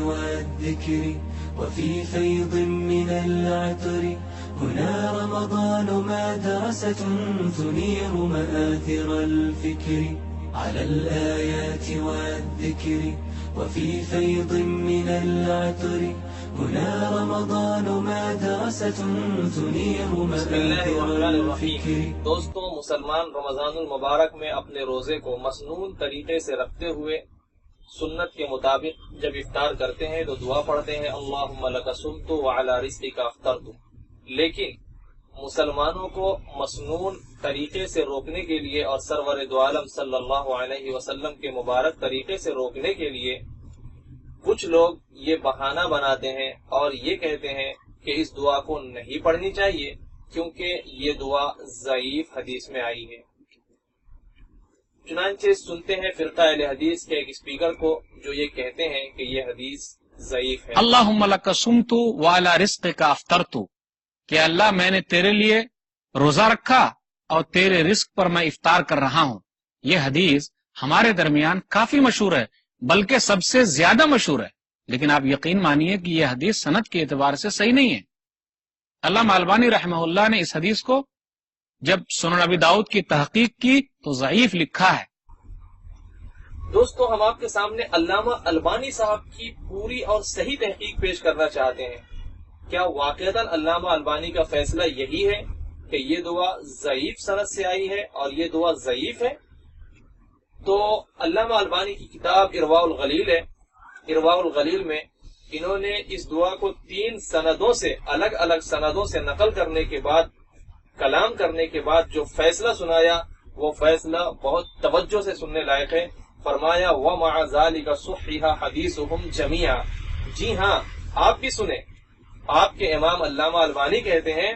والذكر وفي فيض من العطر هنا رمضان مدرسة تنير مآثر الفكر على الآيات والذكر وفي فيض من العطر هنا رمضان مدرسة تنير مآثر الفكر. دوستو، مسلمان رمضان المبارک میں اپنے روزے کو مسنون طریقے سے رکھتے ہوئے سنت کے مطابق جب افطار کرتے ہیں تو دعا پڑھتے ہیں اللہم لک صمت وعلی رزقک افطرت. لیکن مسلمانوں کو مسنون طریقے سے روکنے کے لیے اور سرور دو عالم صلی اللہ علیہ وسلم کے مبارک طریقے سے روکنے کے لیے کچھ لوگ یہ بہانہ بناتے ہیں اور یہ کہتے ہیں کہ اس دعا کو نہیں پڑھنی چاہیے کیونکہ یہ دعا ضعیف حدیث میں آئی ہے. چنانچہ سنتے ہیں فرقہ اہل حدیث کے ایک اسپیکر کو جو یہ کہتے ہیں کہ یہ حدیث ضعیف ہے. اللہم لک صمت وعلی رزقک افطرت، کہ اللہ میں نے تیرے لیے روزہ رکھا اور تیرے رزق پر میں افطار کر رہا ہوں. یہ حدیث ہمارے درمیان کافی مشہور ہے، بلکہ سب سے زیادہ مشہور ہے. لیکن آپ یقین مانیے کہ یہ حدیث سند کے اعتبار سے صحیح نہیں ہے. علامہ البانی رحمہ اللہ نے اس حدیث کو جب سنن ابی داؤد کی تحقیق کی تو ضعیف لکھا ہے. دوستو، ہم آپ کے سامنے علامہ البانی صاحب کی پوری اور صحیح تحقیق پیش کرنا چاہتے ہیں. کیا واقعتاً علامہ البانی کا فیصلہ یہی ہے کہ یہ دعا ضعیف سند سے آئی ہے اور یہ دعا ضعیف ہے؟ تو علامہ البانی کی کتاب ارواء الغلیل ہے. ارواء الغلیل میں انہوں نے اس دعا کو 3 سندوں سے الگ الگ سندوں سے نقل کرنے کے بعد کلام کرنے کے بعد جو فیصلہ سنایا وہ فیصلہ بہت توجہ سے سننے لائق ہے. فرمایا وَمَعَ ذَلِكَ صُحِّحَ حَدِيثُهُمْ جَمِيعًا. جی ہاں، آپ بھی سنیں. آپ کے امام علامہ البانی کہتے ہیں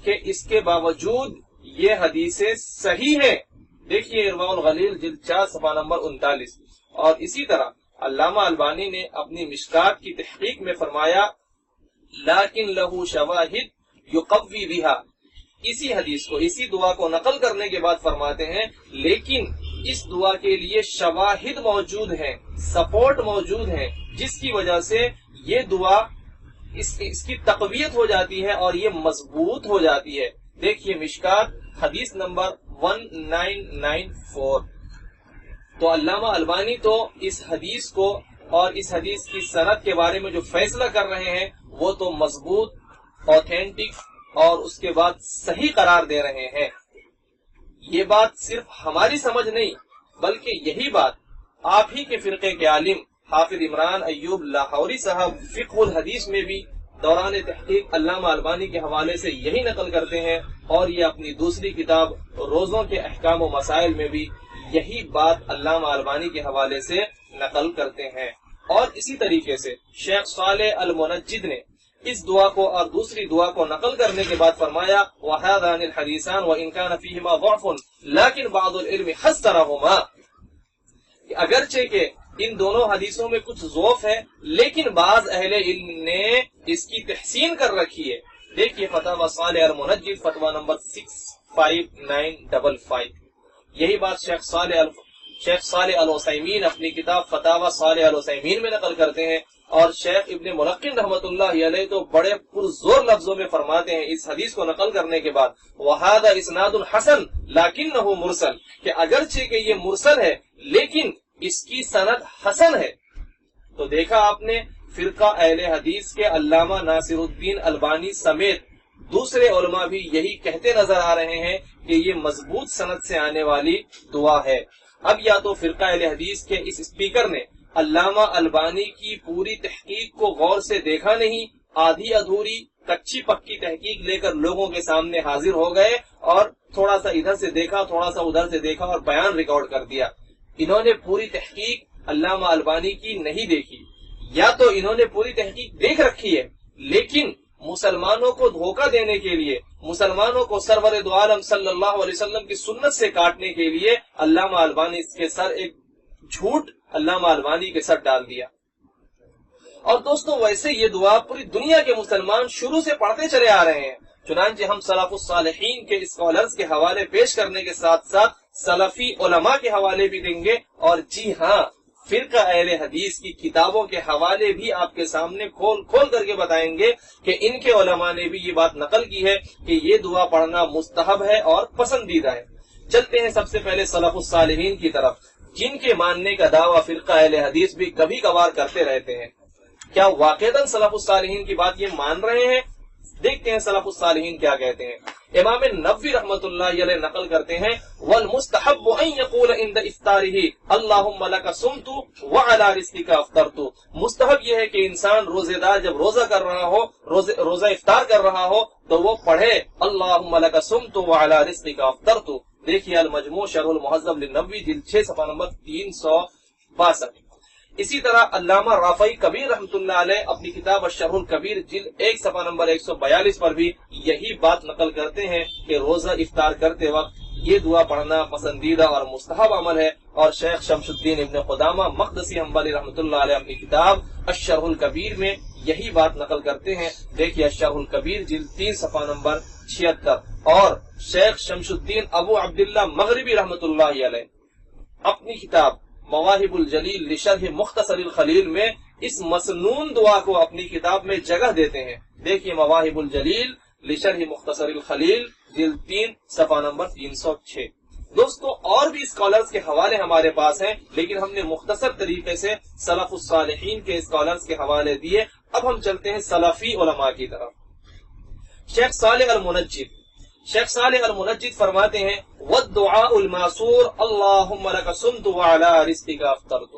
کہ اس کے باوجود یہ حدیثیں صحیح ہیں. دیکھیے ارواء الغلیل جلد 4 صفحہ نمبر 39. اور اسی طرح علامہ البانی نے اپنی مشکات کی تحقیق میں فرمایا لیکن لہو شواہد یقوی بہا. اسی حدیث کو، اسی دعا کو نقل کرنے کے بعد فرماتے ہیں لیکن اس دعا کے لیے شواہد موجود ہیں، سپورٹ موجود ہیں، جس کی وجہ سے یہ دعا اس کی تقویت ہو جاتی ہے اور یہ مضبوط ہو جاتی ہے. دیکھیے مشکات حدیث نمبر 1994. تو علامہ البانی تو اس حدیث کو اور اس حدیث کی سند کے بارے میں جو فیصلہ کر رہے ہیں وہ تو مضبوط، اوتھینٹک اور اس کے بعد صحیح قرار دے رہے ہیں. یہ بات صرف ہماری سمجھ نہیں بلکہ یہی بات آپ ہی کے فرقے کے عالم حافظ عمران ایوب لاہوری صاحب فقہ الحدیث میں بھی دوران تحقیق علامہ البانی کے حوالے سے یہی نقل کرتے ہیں اور یہ اپنی دوسری کتاب روزوں کے احکام و مسائل میں بھی یہی بات علامہ البانی کے حوالے سے نقل کرتے ہیں. اور اسی طریقے سے شیخ صالح المنجد نے اس دعا کو اور دوسری دعا کو نقل کرنے کے بعد فرمایا وَهَذَانِ الْحَدِيثَانِ وَإِنْ كَانَ فِيهِمَا ضَعْفٌ لَكِنْ بَعْضُ الْعِلْمِ حَسَّنَهُمَا. اگرچہ کہ ان دونوں حدیثوں میں کچھ ضعف ہے لیکن بعض اہل علم نے اس کی تحسین کر رکھی ہے. دیکھیے فتاوی صالح المنجد فتویٰ نمبر 65955. یہی بات شیخ صالح العثیمین اپنی کتاب فتاوی صالح العثیمین میں نقل کرتے ہیں. اور شیخ ابن ملقن رحمۃ اللہ علیہ تو بڑے پرزور لفظوں میں فرماتے ہیں اس حدیث کو نقل کرنے کے بعد وَهَذَا إِسْنَادٌ حَسَنٌ لَكِنَّهُ مُرْسَلٌ، کہ اگرچہ کہ یہ مرسل ہے لیکن اس کی سند حسن ہے. تو دیکھا آپ نے فرقہ اہل حدیث کے علامہ ناصر الدین البانی سمیت دوسرے علماء بھی یہی کہتے نظر آ رہے ہیں کہ یہ مضبوط سند سے آنے والی دعا ہے. اب یا تو فرقہ اہل حدیث کے اس اسپیکر نے علامہ البانی کی پوری تحقیق کو غور سے دیکھا نہیں، آدھی ادھوری کچی پکی تحقیق لے کر لوگوں کے سامنے حاضر ہو گئے اور تھوڑا سا ادھر سے دیکھا تھوڑا سا ادھر سے دیکھا اور بیان ریکارڈ کر دیا. انہوں نے پوری تحقیق علامہ البانی کی نہیں دیکھی، یا تو انہوں نے پوری تحقیق دیکھ رکھی ہے لیکن مسلمانوں کو دھوکہ دینے کے لیے، مسلمانوں کو سرور دو عالم صلی اللہ علیہ وسلم کی سنت سے کاٹنے کے لیے علامہ البانی کے سر ایک جھوٹ علامہ البانی کے سر ڈال دیا. اور دوستو ویسے یہ دعا پوری دنیا کے مسلمان شروع سے پڑھتے چلے آ رہے ہیں. چنانچہ ہم سلف الصالحین کے اسکالرز کے حوالے پیش کرنے کے ساتھ ساتھ سلفی علماء کے حوالے بھی دیں گے. اور جی ہاں، فرقہ اہل حدیث کی کتابوں کے حوالے بھی آپ کے سامنے کھول کھول کر کے بتائیں گے کہ ان کے علماء نے بھی یہ بات نقل کی ہے کہ یہ دعا پڑھنا مستحب ہے اور پسندیدہ ہے۔ چلتے ہیں سب سے پہلے سلف الصالحین کی طرف، جن کے ماننے کا دعویٰ فرقہ اہل حدیث بھی کبھی کبھار کرتے رہتے ہیں۔ کیا واقعتاً سلف الصالحین کی بات یہ مان رہے ہیں؟ دیکھتے ہیں سلف الصالحین کیا کہتے ہیں۔ امام نووی رحمۃ اللہ علیہ نقل کرتے ہیں والمستحب ان یقول عند افطارہ اللہم لک صمت وعلی رزقک افطرت۔ مستحب یہ ہے کہ انسان روزے دار جب روزہ کر رہا ہو، روزہ افطار کر رہا ہو تو وہ پڑھے اللہم لک صمت وعلی رزقک افطرت۔ دیکھیے المجموع شرح المہذب للنووی جلد 6 صفحہ نمبر 362۔ اسی طرح علامہ رافعی کبیر رحمۃ اللہ علیہ اپنی کتاب الشرح الکبیر جلد 1 صفحہ نمبر 142 پر بھی یہی بات نقل کرتے ہیں کہ روزہ افطار کرتے وقت یہ دعا پڑھنا پسندیدہ اور مستحب عمل ہے، اور شیخ شمس الدین ابن قدامہ مقدسی حنبلی رحمۃ اللہ علیہ اپنی کتاب الشرح الکبیر میں یہی بات نقل کرتے ہیں۔ دیکھیے الشرح الکبیر جلد 3 صفحہ نمبر 76، اور شیخ شمس الدین ابو عبداللہ مغربی رحمۃ اللہ علیہ اپنی کتاب مواہب الجلیل لشرح مختصر الخلیل میں اس مسنون دعا کو اپنی کتاب میں جگہ دیتے ہیں۔ دیکھیے مواہب الجلیل لشرح مختصر الخلیل جلد 3 صفحہ نمبر 306۔ دوستو اور بھی اسکالرز کے حوالے ہمارے پاس ہیں، لیکن ہم نے مختصر طریقے سے سلف الصالحین کے اسکالرز کے حوالے دیے۔ اب ہم چلتے ہیں سلفی علماء کی طرف۔ شیخ صالح المنجد فرماتے ہیں والدعاء الماسور اللہم لک صمت وعلی رزقک افطرت،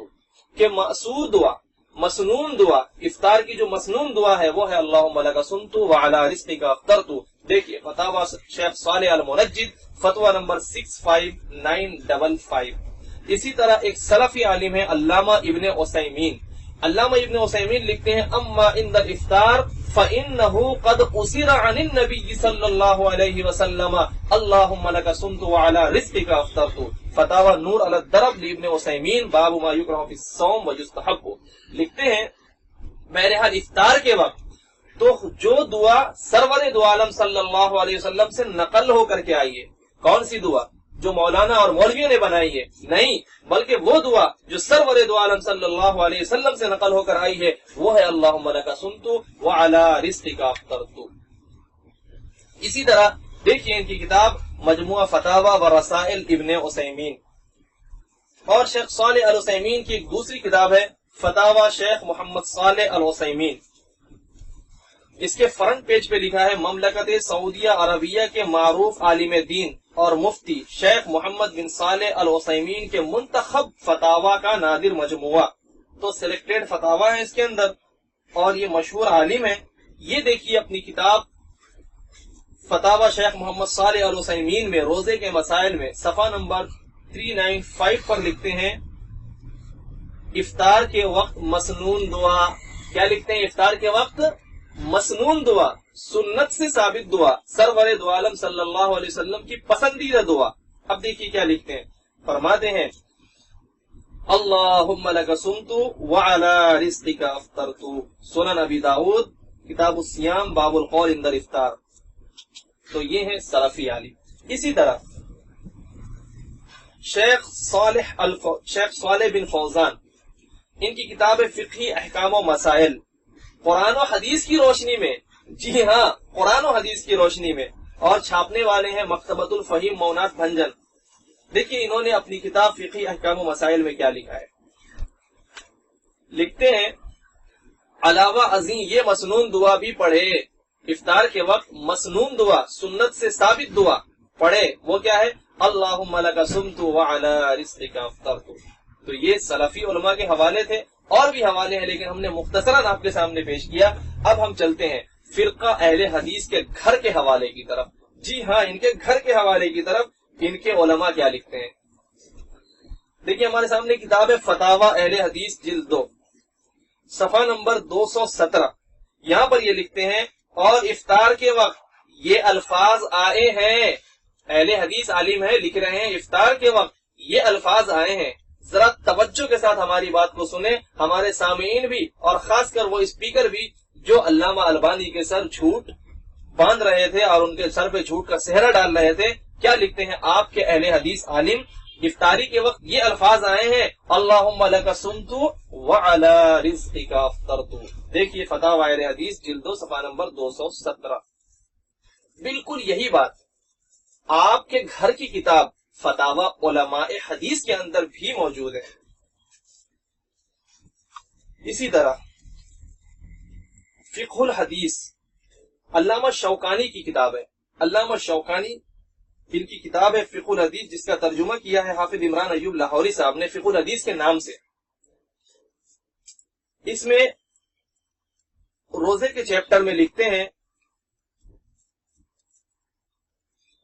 کہ مأثور دعا، مسنون دعا، افطار کی جو مسنون دعا ہے وہ ہے اللہم لک صمت وعلی رزقک افطرت۔ دیکھیے فتاوی شیخ صالح المنجد فتویٰ نمبر 65955۔ اسی طرح ایک سلفی عالم ہے علامہ ابن عثیمین۔ علامہ ابن عثیمین لکھتے ہیں اما عند الافطار فإنه قد أثر عن النبي صلی اللہ علیہ وسلم اللہم لک صمت وعلی رزقک افطرت۔ فتاوی نور علی الدرب لابن عثیمین باب ما یکرہ فی الصوم ویستحب۔ لکھتے ہیں بہرحال افطار کے وقت تو جو دعا سرور دو عالم صلی اللہ علیہ وسلم سے نقل ہو کر کے آئی ہے، کون سی دعا؟ جو مولانا اور مولویوں نے بنائی ہے؟ نہیں، بلکہ وہ دعا جو سرور دو عالم صلی اللہ علیہ وسلم سے نقل ہو کر آئی ہے وہ ہے اللہم لک صمت وعلی رزقک افطرت۔ اسی طرح دیکھیے ان کی کتاب مجموعہ فتاوی و رسائل ابن عثیمین، اور شیخ صالح العثیمین کی ایک دوسری کتاب ہے فتاوی شیخ محمد صالح العثیمین۔ اس کے فرنٹ پیج پہ لکھا ہے مملکت سعودیہ عربیہ کے معروف عالم دین اور مفتی شیخ محمد بن صالح العثیمین کے منتخب فتاوی کا نادر مجموعہ۔ تو سلیکٹڈ فتاوی ہیں اس کے اندر، اور یہ مشہور عالم ہے۔ یہ دیکھیے اپنی کتاب فتاوی شیخ محمد صالح العثیمین میں روزے کے مسائل میں صفحہ نمبر 395 پر لکھتے ہیں افطار کے وقت مسنون دعا۔ کیا لکھتے ہیں؟ افطار کے وقت مسنون دعا، سنت سے ثابت دعا، سرور دو عالم صلی اللہ علیہ وسلم کی پسندیدہ دعا۔ اب دیکھیے کیا لکھتے ہیں، فرماتے ہیں اللہم لک صمت وعلی رزقک افطرت، سنن ابی داؤد کتاب الصیام باب القول عند الافطار۔ تو یہ ہے سلفی عالم۔ اسی طرح شیخ صالح بن فوزان، ان کی کتاب فقہی احکام و مسائل قرآن و حدیث کی روشنی میں، جی ہاں قرآن و حدیث کی روشنی میں، اور چھاپنے والے ہیں مکتبۃ الفہیم مونات بھنجن۔ دیکھیے انہوں نے اپنی کتاب فقہی احکام و مسائل میں کیا لکھا ہے، لکھتے ہیں علاوہ ازیں یہ مسنون دعا بھی پڑھے، افطار کے وقت مسنون دعا، سنت سے ثابت دعا پڑھے، وہ کیا ہے اللہم لک صمت وعلی رزقک افطرت۔ تو یہ سلفی علماء کے حوالے تھے، اور بھی حوالے ہیں لیکن ہم نے مختصراً آپ کے سامنے پیش کیا۔ اب ہم چلتے ہیں فرقہ اہل حدیث کے گھر کے حوالے کی طرف۔ جی ہاں، ان کے گھر کے حوالے کی طرف ان کے علماء کیا لکھتے ہیں۔ دیکھیے ہمارے سامنے کتاب ہے فتاوی اہل حدیث جلد 2 صفحہ نمبر 217۔ یہاں پر یہ لکھتے ہیں اور افطار کے وقت یہ الفاظ آئے ہیں، اہل حدیث عالم ہے لکھ رہے ہیں افطار کے وقت یہ الفاظ آئے ہیں۔ ذرا توجہ کے ساتھ ہماری بات کو سنیں، ہمارے سامعین بھی، اور خاص کر وہ اسپیکر بھی جو علامہ البانی کے سر جھوٹ باندھ رہے تھے اور ان کے سر پہ جھوٹ کا صحرا ڈال رہے تھے۔ کیا لکھتے ہیں آپ کے اہل حدیث عالم افطاری کے وقت یہ الفاظ آئے ہیں اللہم لک صمت وعلی رزقک افطرت. دیکھیے فتاوی اہل حدیث جلد 2 صفحہ نمبر 217. بالکل یہی بات آپ کے گھر کی کتاب فتاوی علماء حدیث کے اندر بھی موجود ہے. اسی طرح فقہ الحدیث علامہ شوکانی کی کتاب ہے. علامہ شوکانی ان کی کتاب ہے فقہ الحدیث، جس کا ترجمہ کیا ہے حافظ عمران ایوب لاہوری صاحب نے فقہ الحدیث کے نام سے. اس میں روزے کے چیپٹر میں لکھتے ہیں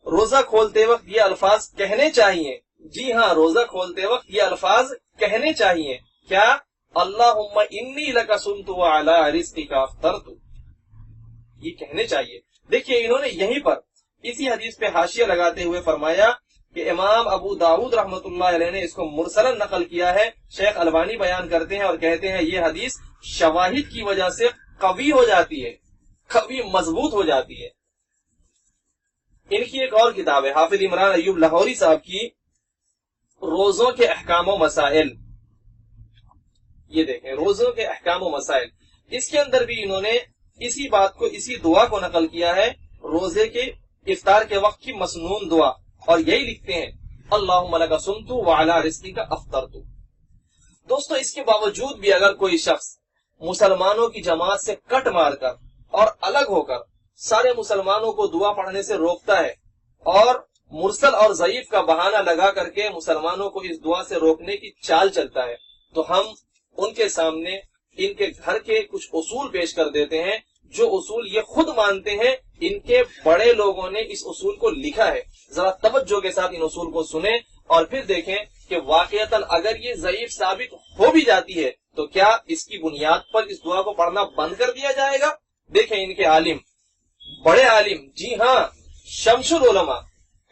روزہ کھولتے وقت یہ الفاظ کہنے چاہیے. جی ہاں، روزہ کھولتے وقت یہ الفاظ کہنے چاہیے. کیا؟ اللہم انی لک صمت وعلی رزقک افطرت، یہ کہنے چاہیے. دیکھیے انہوں نے یہیں پر اسی حدیث پہ حاشیہ لگاتے ہوئے فرمایا کہ امام ابو داؤد رحمۃ اللہ علیہ نے اس کو مرسلا نقل کیا ہے. شیخ البانی بیان کرتے ہیں اور کہتے ہیں یہ حدیث شواہد کی وجہ سے قوی ہو جاتی ہے، قوی مضبوط ہو جاتی ہے. ان کی ایک اور کتاب ہے حافظ عمران ایوب لاہوری صاحب کی روزوں کے احکام و مسائل. یہ دیکھیں روزوں کے احکام و مسائل، اس کے اندر بھی انہوں نے اسی بات کو، اسی دعا کو نقل کیا ہے، روزے کے افطار کے وقت کی مسنون دعا. اور یہی لکھتے ہیں اللہم لک صمت وعلی رزقک افطرت. دوستو اس کے باوجود بھی اگر کوئی شخص مسلمانوں کی جماعت سے کٹ مار کر اور الگ ہو کر سارے مسلمانوں کو دعا پڑھنے سے روکتا ہے اور مرسل اور ضعیف کا بہانہ لگا کر کے مسلمانوں کو اس دعا سے روکنے کی چال چلتا ہے، تو ہم ان کے سامنے ان کے گھر کے کچھ اصول پیش کر دیتے ہیں، جو اصول یہ خود مانتے ہیں. ان کے بڑے لوگوں نے اس اصول کو لکھا ہے. ذرا توجہ کے ساتھ ان اصول کو سنیں اور پھر دیکھیں کہ واقعتاً اگر یہ ضعیف ثابت ہو بھی جاتی ہے تو کیا اس کی بنیاد پر اس دعا کو پڑھنا بند کر دیا جائے گا. دیکھیں ان کے عالم، بڑے عالم، جی ہاں شمس العلماء،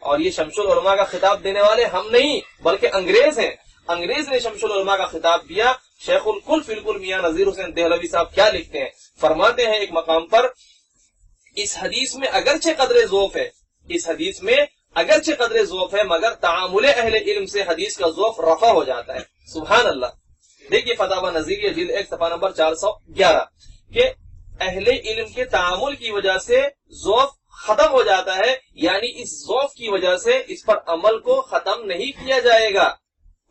اور یہ شمس العلماء کا خطاب دینے والے ہم نہیں بلکہ انگریز ہیں. انگریز نے شمس العلماء کا خطاب دیا. شیخ الکل فی الکل میاں نذیر حسین دہلوی صاحب کیا لکھتے ہیں؟ فرماتے ہیں ایک مقام پر اس حدیث میں اگرچہ قدر ذوف ہے، اس حدیث میں اگرچہ قدر ذوف ہے، مگر تعامل اہل علم سے حدیث کا ذوف رفع ہو جاتا ہے. سبحان اللہ. دیکھیے فتاوی نظیریہ جلد 1 صفحہ نمبر 411 کہ اہل علم کے تعامل کی وجہ سے ذوف ختم ہو جاتا ہے، یعنی اس ذوف کی وجہ سے اس پر عمل کو ختم نہیں کیا جائے گا.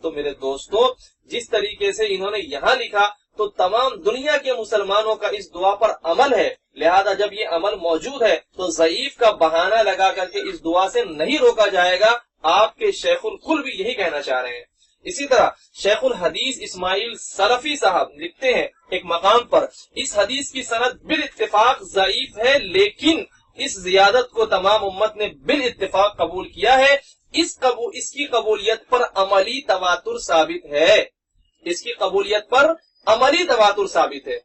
تو میرے دوستو جس طریقے سے انہوں نے یہاں لکھا تو تمام دنیا کے مسلمانوں کا اس دعا پر عمل ہے، لہذا جب یہ عمل موجود ہے تو ضعیف کا بہانہ لگا کر کے اس دعا سے نہیں روکا جائے گا. آپ کے شیخ الکل بھی یہی کہنا چاہ رہے ہیں. اسی طرح شیخ الحدیث اسماعیل سلفی صاحب لکھتے ہیں ایک مقام پر اس حدیث کی سند بالاتفاق ضعیف ہے، لیکن اس زیادت کو تمام امت نے بالاتفاق قبول کیا ہے. اس کی قبولیت پر عملی تواتر ثابت ہے. اس کی قبولیت پر عملی تواتر ثابت ہے.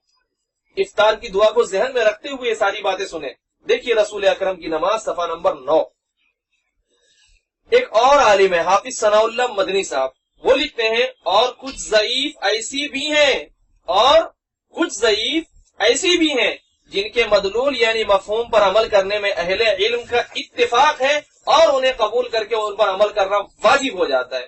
افطار کی دعا کو ذہن میں رکھتے ہوئے یہ ساری باتیں سنیں. دیکھیے رسول اکرم کی نماز صفحہ نمبر 9. ایک اور عالم ہے حافظ ثناء اللہ مدنی صاحب، وہ لکھتے ہیں اور کچھ ضعیف ایسی بھی ہیں، اور کچھ ضعیف ایسی بھی ہیں جن کے مدلول یعنی مفہوم پر عمل کرنے میں اہل علم کا اتفاق ہے اور انہیں قبول کر کے ان پر عمل کرنا واجب ہو جاتا ہے.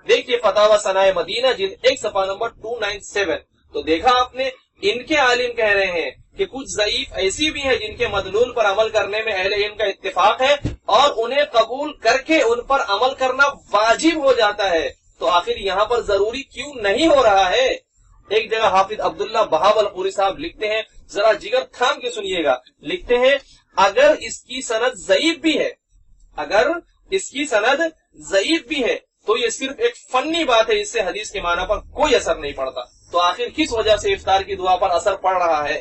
دیکھیے فتاوی ثناء مدینہ جلد 1 صفحہ نمبر 297. تو دیکھا آپ نے، ان کے عالم کہہ رہے ہیں کہ کچھ ضعیف ایسی بھی ہیں جن کے مدلول پر عمل کرنے میں اہل علم کا اتفاق ہے اور انہیں قبول کر کے ان پر عمل کرنا واجب ہو جاتا ہے. تو آخر یہاں پر ضروری کیوں نہیں ہو رہا ہے؟ ایک جگہ حافظ عبداللہ بہاول پوری صاحب لکھتے ہیں، ذرا جگر تھام کے سنیے گا، لکھتے ہیں اگر اس کی سند ضعیف بھی ہے، اگر اس کی سند ضعیف بھی ہے تو یہ صرف ایک فنی بات ہے، اس سے حدیث کے معنی پر کوئی اثر نہیں پڑتا. تو آخر کس وجہ سے افطار کی دعا پر اثر پڑ رہا ہے؟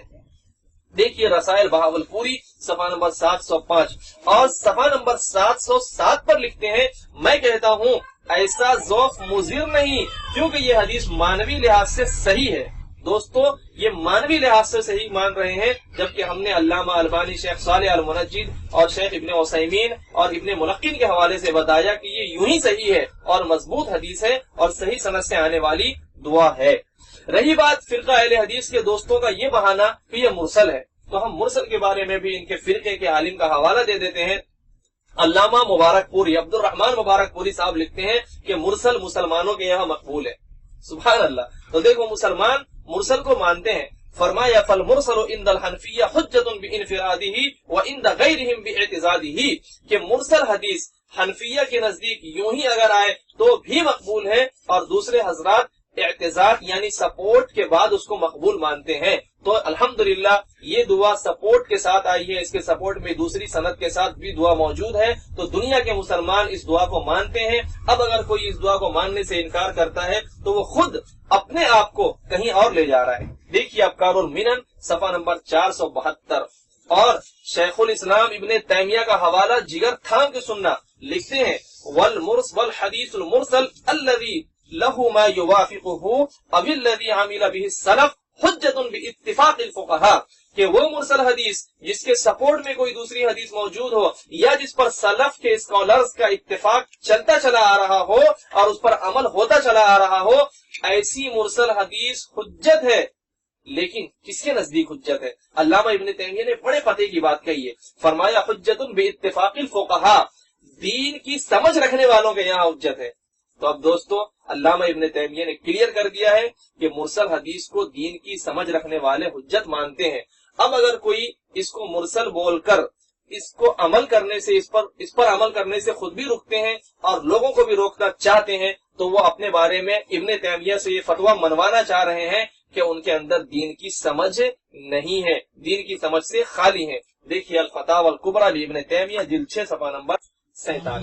دیکھیے رسائل بہاول پوری صفحہ نمبر 705 اور صفحہ نمبر 707 پر لکھتے ہیں، میں کہتا ہوں ایسا ذوف مضر نہیں کیونکہ یہ حدیث مانوی لحاظ سے صحیح ہے. دوستو یہ مانوی لحاظ سے صحیح مان رہے ہیں، جبکہ ہم نے علامہ البانی، شیخ صالح المنجد اور شیخ ابن عثیمین اور ابن ملقن کے حوالے سے بتایا کہ یہ یوں ہی صحیح ہے اور مضبوط حدیث ہے اور صحیح سند سے آنے والی دعا ہے. رہی بات فرقہ اہل حدیث کے دوستوں کا یہ بہانہ کہ یہ مرسل ہے، تو ہم مرسل کے بارے میں بھی ان کے فرقے کے عالم کا حوالہ دے دیتے ہیں. علامہ مبارک پوری عبد الرحمان مبارک پوری صاحب لکھتے ہیں کہ مرسل مسلمانوں کے یہاں مقبول ہے. سبحان اللہ. تو دیکھو مسلمان مرسل کو مانتے ہیں. فرمایا فالمرسل عند الحنفیہ حجۃ بانفرادہ وعند غیرہم باعتزازہ، کہ مرسل حدیث حنفیہ کے نزدیک یوں ہی اگر آئے تو بھی مقبول ہے، اور دوسرے حضرات اعتزاز یعنی سپورٹ کے بعد اس کو مقبول مانتے ہیں. تو الحمدللہ یہ دعا سپورٹ کے ساتھ آئی ہے، اس کے سپورٹ میں دوسری سند کے ساتھ بھی دعا موجود ہے. تو دنیا کے مسلمان اس دعا کو مانتے ہیں. اب اگر کوئی اس دعا کو ماننے سے انکار کرتا ہے تو وہ خود اپنے آپ کو کہیں اور لے جا رہا ہے. دیکھیے ابکار المنن صفحہ نمبر 472. اور شیخ الاسلام ابن تیمیہ کا حوالہ جگر تھام کے سننا. لکھتے ہیں والحدیث المرسل الذی لہ ما یوافقہ اب الذی عمل به السلف حجۃ باتفاق الفقہاء، کہ وہ مرسل حدیث جس کے سپورٹ میں کوئی دوسری حدیث موجود ہو یا جس پر سلف کے اسکالرز کا اتفاق چلتا چلا آ رہا ہو اور اس پر عمل ہوتا چلا آ رہا ہو، ایسی مرسل حدیث حجت ہے. لیکن کس کے نزدیک حجت ہے؟ علامہ ابن تیمیہ نے بڑے پتے کی بات کہی ہے. فرمایا حجت باتفاق الفقہاء، دین کی سمجھ رکھنے والوں کے یہاں حجت ہے. تو اب دوستو علامہ ابن تیمیہ نے کلیئر کر دیا ہے کہ مرسل حدیث کو دین کی سمجھ رکھنے والے حجت مانتے ہیں. اب اگر کوئی اس کو مرسل بول کر اس کو عمل کرنے سے اس پر عمل کرنے سے خود بھی رکتے ہیں اور لوگوں کو بھی روکنا چاہتے ہیں تو وہ اپنے بارے میں ابن تیمیہ سے یہ فتویٰ منوانا چاہ رہے ہیں کہ ان کے اندر دین کی سمجھ نہیں ہے، دین کی سمجھ سے خالی ہیں. دیکھیے الفتاوی الکبریٰ لابن تیمیہ جلد 6 صفحہ نمبر 47.